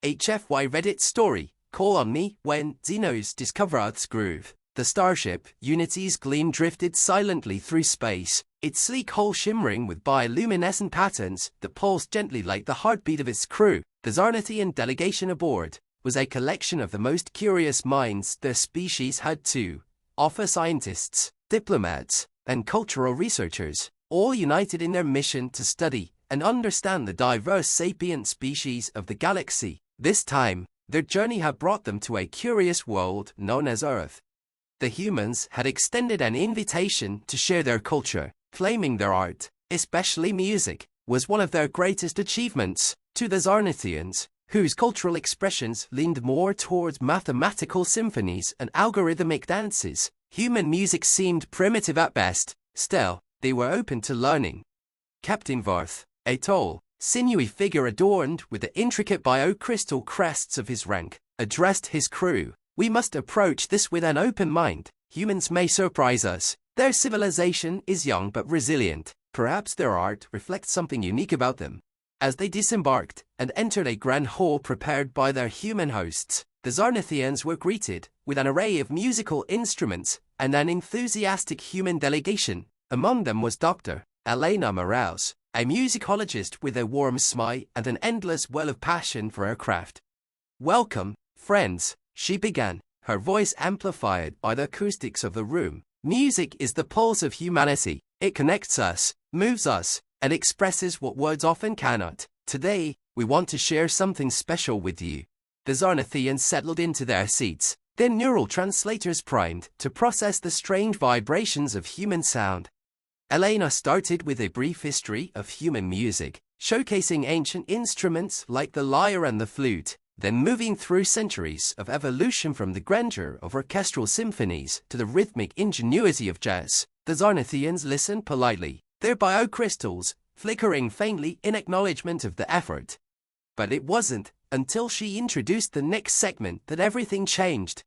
HFY Reddit story, Call on Me. When Xenos discover Earth's groove, the starship, Unity's Gleam, drifted silently through space, its sleek hull shimmering with bioluminescent patterns that pulsed gently like the heartbeat of its crew. The Xarnathian delegation aboard was a collection of the most curious minds their species had to offer: scientists, diplomats, and cultural researchers, all united in their mission to study and understand the diverse sapient species of the galaxy. This time, their journey had brought them to a curious world known as Earth. The humans had extended an invitation to share their culture, claiming their art, especially music, was one of their greatest achievements. To the Xarnathians, whose cultural expressions leaned more towards mathematical symphonies and algorithmic dances, human music seemed primitive at best. Still, they were open to learning. Captain Varth, a tall, sinewy figure adorned with the intricate biocrystal crests of his rank, addressed his crew. We must approach this with an open mind. Humans may surprise us. Their civilization is young but resilient. Perhaps their art reflects something unique about them. As they disembarked and entered a grand hall prepared by their human hosts, the Xarnathians were greeted with an array of musical instruments and an enthusiastic human delegation. Among them was Dr. Elena Morales, a musicologist with a warm smile and an endless well of passion for her craft. "Welcome, friends," she began, her voice amplified by the acoustics of the room. "Music is the pulse of humanity. It connects us, moves us, and expresses what words often cannot. Today, we want to share something special with you." The Xarnathians settled into their seats, their neural translators primed to process the strange vibrations of human sound. Elena started with a brief history of human music, showcasing ancient instruments like the lyre and the flute, then moving through centuries of evolution from the grandeur of orchestral symphonies to the rhythmic ingenuity of jazz. The Xarnathians listened politely, their biocrystals flickering faintly in acknowledgement of the effort. But it wasn't until she introduced the next segment that everything changed.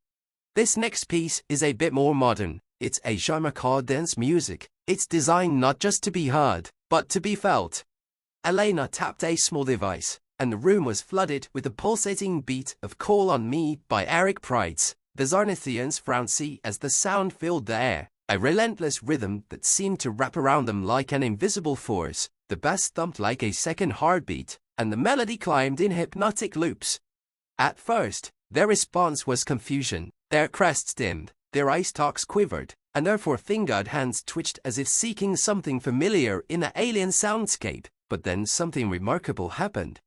This next piece is a bit more modern. It's a genre called dance music. It's designed not just to be heard, but to be felt. Elena tapped a small device, and the room was flooded with the pulsating beat of Call on Me by Eric Price. The Xarnathians frowned as the sound filled the air, a relentless rhythm that seemed to wrap around them like an invisible force. The bass thumped like a second heartbeat, and the melody climbed in hypnotic loops. At first, their response was confusion. Their crests dimmed, their eye stalks quivered, and their four-fingered hands twitched as if seeking something familiar in the alien soundscape. But then something remarkable happened.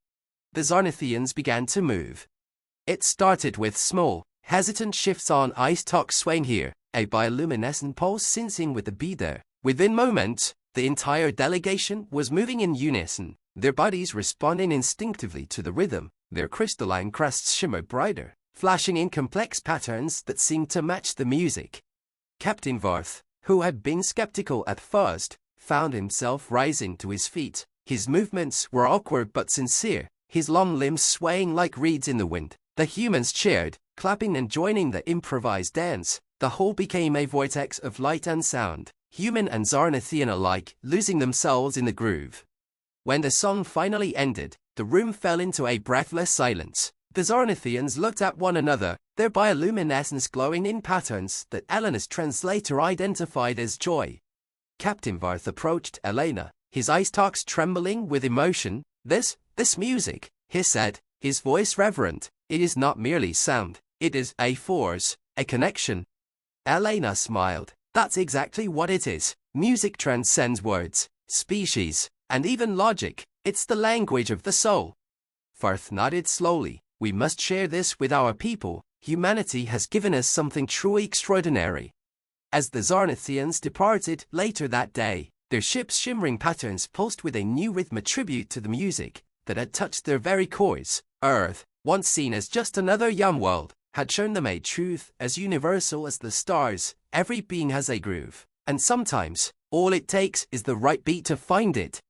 The Xarnathians began to move. It started with small, hesitant shifts on eye stalks swaying here, a bioluminescent pulse syncing with the beat there. Within moments, the entire delegation was moving in unison, their bodies responding instinctively to the rhythm. Their crystalline crests shimmered brighter, flashing in complex patterns that seemed to match the music. Captain Varth, who had been skeptical at first, found himself rising to his feet. His movements were awkward but sincere, his long limbs swaying like reeds in the wind. The humans cheered, clapping and joining the improvised dance. The whole became a vortex of light and sound, human and Xarnathian alike losing themselves in the groove. When the song finally ended, the room fell into a breathless silence. The Xarnathians looked at one another, their bioluminescence glowing in patterns that Elena's translator identified as joy. Captain Varth approached Elena, his eye stalks trembling with emotion. This music," he said, his voice reverent. "It is not merely sound. It is a force, a connection." Elena smiled. "That's exactly what it is. Music transcends words, species, and even logic. It's the language of the soul." Varth nodded slowly. "We must share this with our people. Humanity has given us something truly extraordinary." As the Xarnathians departed later that day, their ship's shimmering patterns pulsed with a new rhythm, a tribute to the music that had touched their very cores. Earth, once seen as just another young world, had shown them a truth as universal as the stars. Every being has a groove, and sometimes, all it takes is the right beat to find it.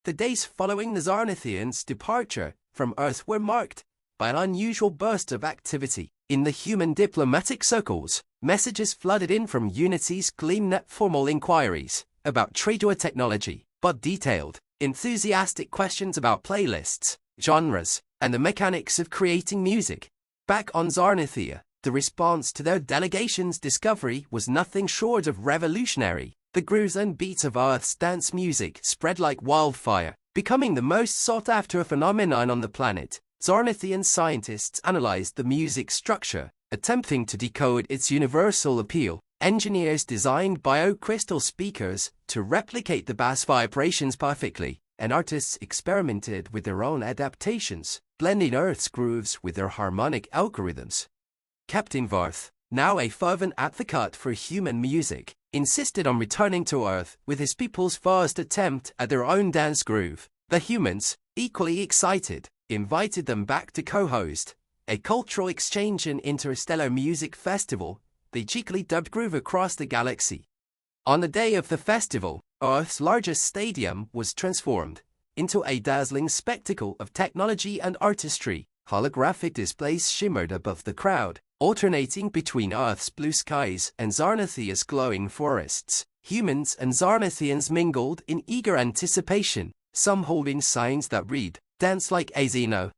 The days following the Xarnathians' departure from Earth were marked by an unusual burst of activity. In the human diplomatic circles, messages flooded in from Unity's Gleam, not formal inquiries about trade or technology, but detailed, enthusiastic questions about playlists, genres, and the mechanics of creating music. Back on Zarnathia, the response to their delegation's discovery was nothing short of revolutionary. The grooves and beats of Earth's dance music spread like wildfire, becoming the most sought-after phenomenon on the planet. Zarnathian scientists analyzed the music's structure, attempting to decode its universal appeal. Engineers designed biocrystal speakers to replicate the bass vibrations perfectly, and artists experimented with their own adaptations, blending Earth's grooves with their harmonic algorithms. Captain Varth, now a fervent advocate for human music, insisted on returning to Earth with his people's first attempt at their own dance groove. The humans, equally excited, invited them back to co-host a cultural exchange and interstellar music festival they cheekily dubbed Groove Across the Galaxy. On the day of the festival, Earth's largest stadium was transformed into a dazzling spectacle of technology and artistry. Holographic displays shimmered above the crowd, alternating between Earth's blue skies and Zarnathia's glowing forests. Humans and Zarnathians mingled in eager anticipation, some holding signs that read, "Dance like a Xeno."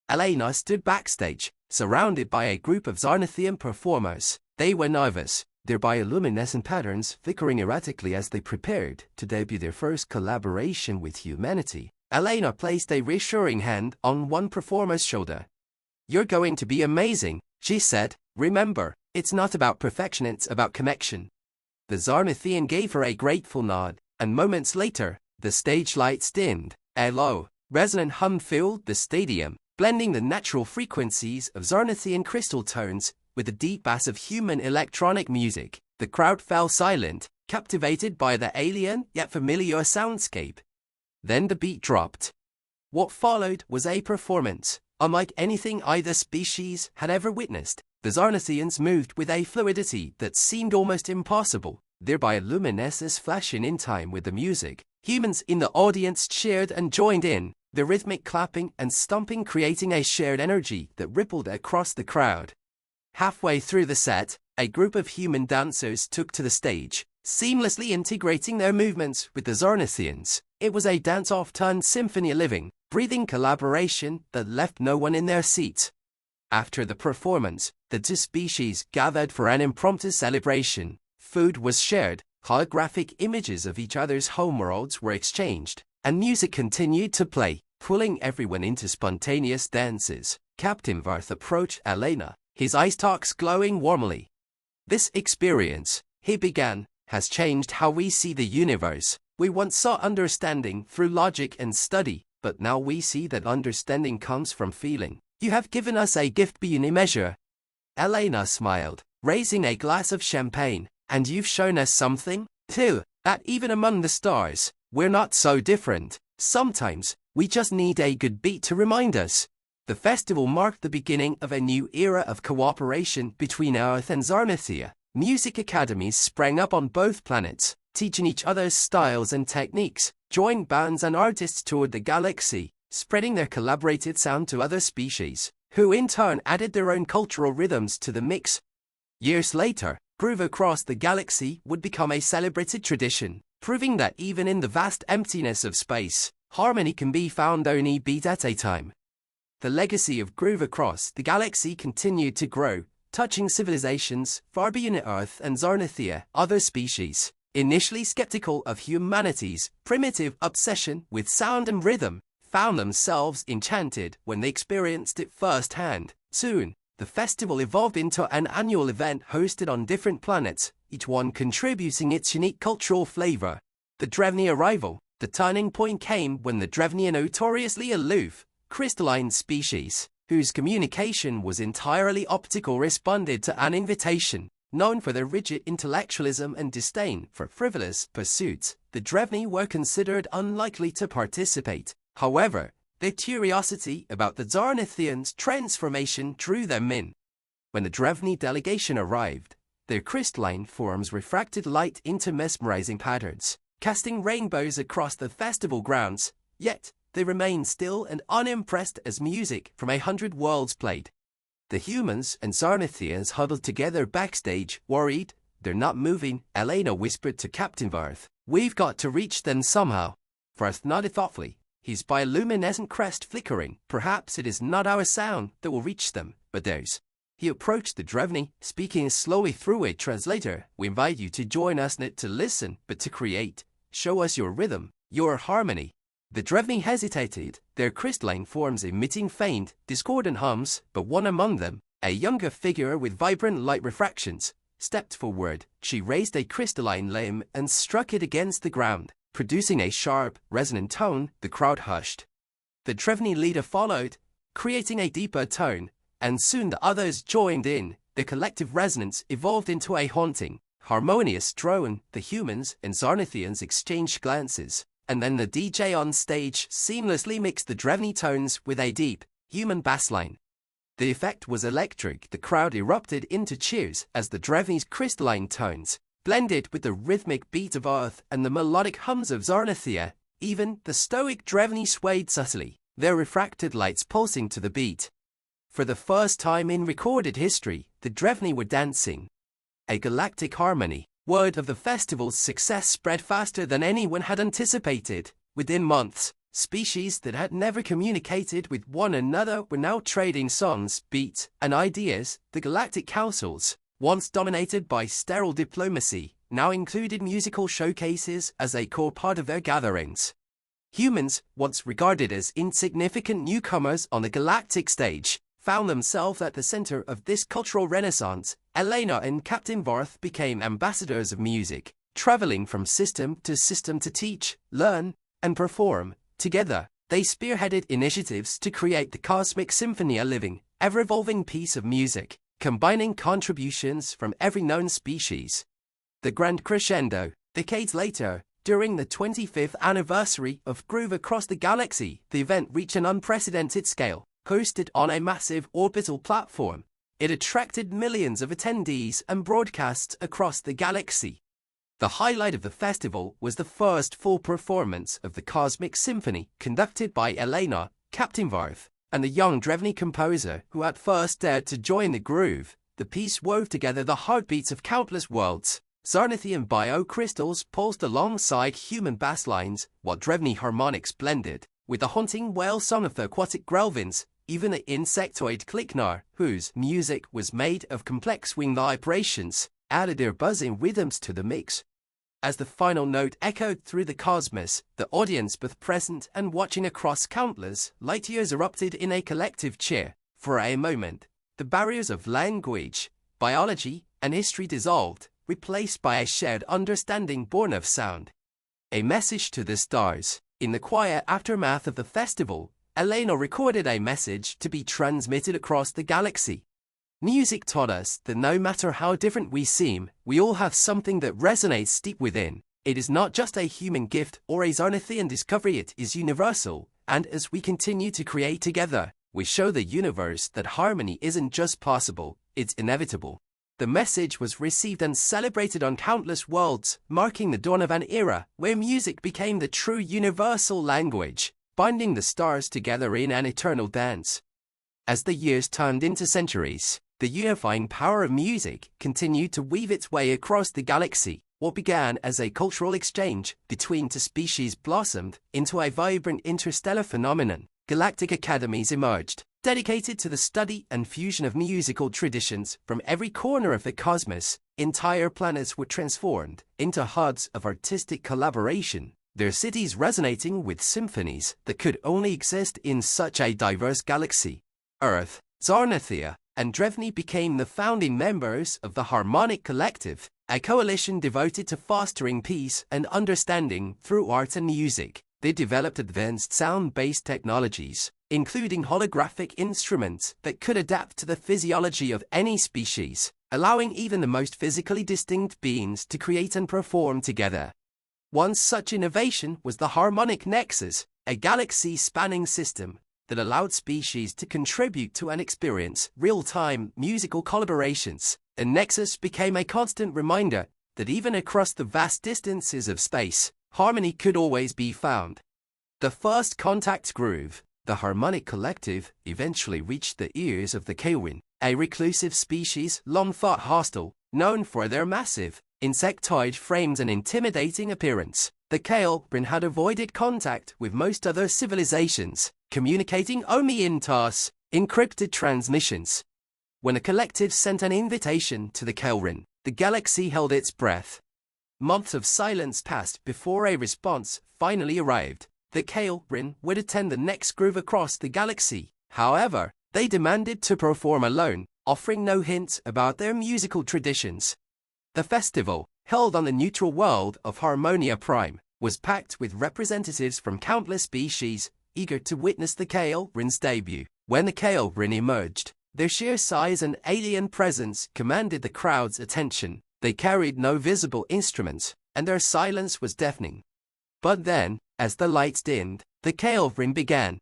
Elena stood backstage, surrounded by a group of Zarnathian performers. They were nervous, their bioluminescent patterns flickering erratically as they prepared to debut their first collaboration with humanity. Elena placed a reassuring hand on one performer's shoulder. "You're going to be amazing," she said. "Remember, it's not about perfection, it's about connection." The Zarnathian gave her a grateful nod, and moments later, the stage lights dimmed. A low, resonant hum filled the stadium, blending the natural frequencies of Zarnathian crystal tones with the deep bass of human electronic music. The crowd fell silent, captivated by the alien yet familiar soundscape. Then the beat dropped. What followed was a performance unlike anything either species had ever witnessed. The Zarnathians moved with a fluidity that seemed almost impossible, their bioluminescence flashing in time with the music. Humans in the audience cheered and joined in, the rhythmic clapping and stomping creating a shared energy that rippled across the crowd. Halfway through the set, a group of human dancers took to the stage, seamlessly integrating their movements with the Zarnathians. It was a dance-off turned symphony living, breathing collaboration that left no one in their seats. After the performance, the two species gathered for an impromptu celebration. Food was shared, holographic images of each other's homeworlds were exchanged, and music continued to play, pulling everyone into spontaneous dances. Captain Varth approached Elena, his eye stalks glowing warmly. "This experience," he began, "has changed how we see the universe. We once saw understanding through logic and study, but now we see that understanding comes from feeling. You have given us a gift beyond measure." Elena smiled, raising a glass of champagne. "And you've shown us something, too, that even among the stars, we're not so different. Sometimes, we just need a good beat to remind us." The festival marked the beginning of a new era of cooperation between Earth and Zarnathia. Music academies sprang up on both planets, teaching each other's styles and techniques. Joint bands and artists toured the galaxy, spreading their collaborated sound to other species, who in turn added their own cultural rhythms to the mix. Years later, Groove Across the Galaxy would become a celebrated tradition, proving that even in the vast emptiness of space, harmony can be found only a beat at a time. The legacy of Groove Across the Galaxy continued to grow, touching civilizations far beyond Earth and Zarnathia. Other species, initially skeptical of humanity's primitive obsession with sound and rhythm, found themselves enchanted when they experienced it firsthand. Soon, the festival evolved into an annual event hosted on different planets, each one contributing its unique cultural flavor. The Drevni arrival. The turning point came when the Drevni, a notoriously aloof, crystalline species, whose communication was entirely optical, responded to an invitation. Known for their rigid intellectualism and disdain for frivolous pursuits, the Drevni were considered unlikely to participate. However, their curiosity about the Zarnathians' transformation drew them in. When the Drevni delegation arrived, their crystalline forms refracted light into mesmerizing patterns, casting rainbows across the festival grounds, yet they remained still and unimpressed as music from 100 worlds played. The humans and Zarnathians huddled together backstage, worried. "They're not moving," Elena whispered to Captain Varth. "We've got to reach them somehow." Varth nodded thoughtfully. his bioluminescent crest flickering. Perhaps it is not our sound that will reach them, but theirs. He approached the Drevni, speaking slowly through a translator. We invite you to join us not to listen, but to create. Show us your rhythm, your harmony. The Drevni hesitated, their crystalline forms emitting faint, discordant hums, but one among them, a younger figure with vibrant light refractions, stepped forward. She raised a crystalline limb and struck it against the ground, producing a sharp, resonant tone. The crowd hushed. The Drevni leader followed, creating a deeper tone, and soon the others joined in. The collective resonance evolved into a haunting, harmonious drone. The humans and Zarnathians exchanged glances, and then the DJ on stage seamlessly mixed the Drevni tones with a deep, human bassline. The effect was electric. The crowd erupted into cheers as the Drevni's crystalline tones blended with the rhythmic beat of Earth and the melodic hums of Zarnathia. Even the stoic Drevni swayed subtly, their refracted lights pulsing to the beat. For the first time in recorded history, the Drevni were dancing. A galactic harmony. Word of the festival's success spread faster than anyone had anticipated. Within months, species that had never communicated with one another were now trading songs, beats, and ideas. The galactic councils, once dominated by sterile diplomacy, now included musical showcases as a core part of their gatherings. Humans, once regarded as insignificant newcomers on the galactic stage, found themselves at the center of this cultural renaissance. Elena and Captain Varth became ambassadors of music, traveling from system to teach, learn, and perform. Together, they spearheaded initiatives to create the cosmic symphony, a living, ever-evolving piece of music, combining contributions from every known species. The grand crescendo. Decades later, during the 25th anniversary of Groove Across the Galaxy, the event reached an unprecedented scale. Hosted on a massive orbital platform, it attracted millions of attendees and broadcasts across the galaxy. The highlight of the festival was the first full performance of the Cosmic Symphony, conducted by Elena, Captain Varth, and the young Drevni composer who at first dared to join the groove. The piece wove together the heartbeats of countless worlds. Zarnathian biocrystals pulsed alongside human basslines, while Drevni harmonics blended with the haunting whale song of the aquatic Grelvins. Even the insectoid Kliknar, whose music was made of complex wing vibrations, added their buzzing rhythms to the mix. As the final note echoed through the cosmos, the audience, both present and watching across countless light years, erupted in a collective cheer. For a moment, the barriers of language, biology, and history dissolved, replaced by a shared understanding born of sound. A message to the stars. In the quiet aftermath of the festival, Elena recorded a message to be transmitted across the galaxy. Music taught us that no matter how different we seem, we all have something that resonates deep within. It is not just a human gift or a Zarnathian discovery, it is universal, and as we continue to create together, we show the universe that harmony isn't just possible, it's inevitable. The message was received and celebrated on countless worlds, marking the dawn of an era where music became the true universal language, binding the stars together in an eternal dance. As the years turned into centuries, the unifying power of music continued to weave its way across the galaxy. What began as a cultural exchange between two species blossomed into a vibrant interstellar phenomenon. Galactic academies emerged, dedicated to the study and fusion of musical traditions from every corner of the cosmos. Entire planets were transformed into hubs of artistic collaboration, their cities resonating with symphonies that could only exist in such a diverse galaxy. Earth, Zarnathia, and Drevni became the founding members of the Harmonic Collective, a coalition devoted to fostering peace and understanding through art and music. They developed advanced sound-based technologies, including holographic instruments that could adapt to the physiology of any species, allowing even the most physically distinct beings to create and perform together. One such innovation was the Harmonic Nexus, a galaxy-spanning system that allowed species to contribute to and experience real-time musical collaborations. The Nexus became a constant reminder that even across the vast distances of space, harmony could always be found. The first contact groove, the Harmonic Collective, eventually reached the ears of the Kewin, a reclusive species long thought hostile, known for their massive, insectoid frames and intimidating appearance. The Kale-Brin had avoided contact with most other civilizations, communicating only in TARS, encrypted transmissions. When a collective sent an invitation to the Kale-Brin, the galaxy held its breath. Months of silence passed before a response finally arrived. The Kale-Brin would attend the next groove across the galaxy. However, they demanded to perform alone, offering no hint about their musical traditions. The festival, held on the neutral world of Harmonia Prime, was packed with representatives from countless species, eager to witness the Kale-Brin's debut. When the Kale-Brin emerged, their sheer size and alien presence commanded the crowd's attention. They carried no visible instruments, and their silence was deafening. But then, as the lights dimmed, the Kale-Brin began.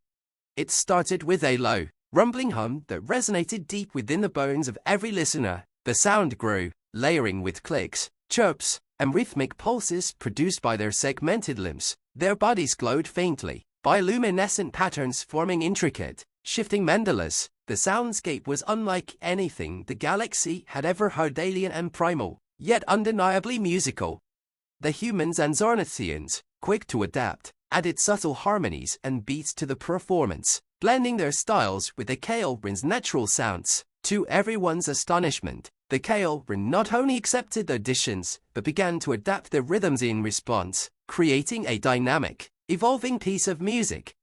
It started with a low, rumbling hum that resonated deep within the bones of every listener. The sound grew, layering with clicks, chirps, and rhythmic pulses produced by their segmented limbs. Their bodies glowed faintly, bioluminescent patterns forming intricate, shifting mandalas. The soundscape was unlike anything the galaxy had ever heard, alien and primal, yet undeniably musical. The humans and Zornithians, quick to adapt, added subtle harmonies and beats to the performance, blending their styles with the Kale-Brin's natural sounds. To everyone's astonishment, the Kale-Brin not only accepted the additions, but began to adapt their rhythms in response, creating a dynamic, evolving piece of music.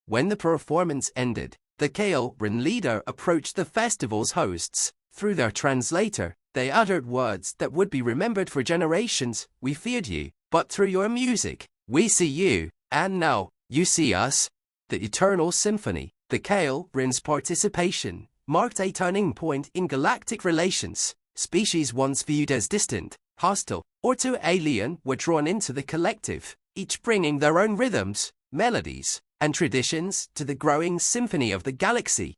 When the performance ended, the Kale-Brin leader approached the festival's hosts. Through their translator, they uttered words that would be remembered for generations. "We feared you, but through your music, we see you, and now, you see us." The Eternal Symphony, the Kale-Brin's participation, marked a turning point in galactic relations. Species once viewed as distant, hostile, or too alien were drawn into the collective, each bringing their own rhythms, melodies, and traditions to the growing symphony of the galaxy.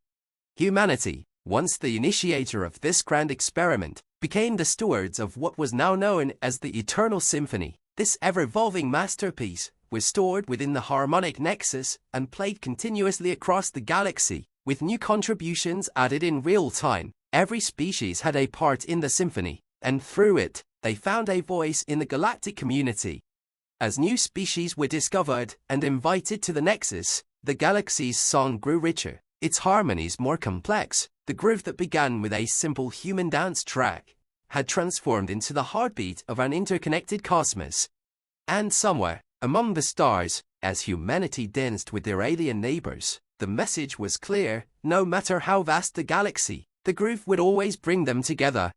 Humanity, once the initiator of this grand experiment, became the stewards of what was now known as the Eternal Symphony. This ever-evolving masterpiece was stored within the harmonic nexus and played continuously across the galaxy, with new contributions added in real time. Every species had a part in the symphony, and through it, they found a voice in the galactic community. As new species were discovered and invited to the nexus, the galaxy's song grew richer, its harmonies more complex. The groove that began with a simple human dance track had transformed into the heartbeat of an interconnected cosmos. And somewhere, among the stars, as humanity danced with their alien neighbors, the message was clear: no matter how vast the galaxy, the groove would always bring them together.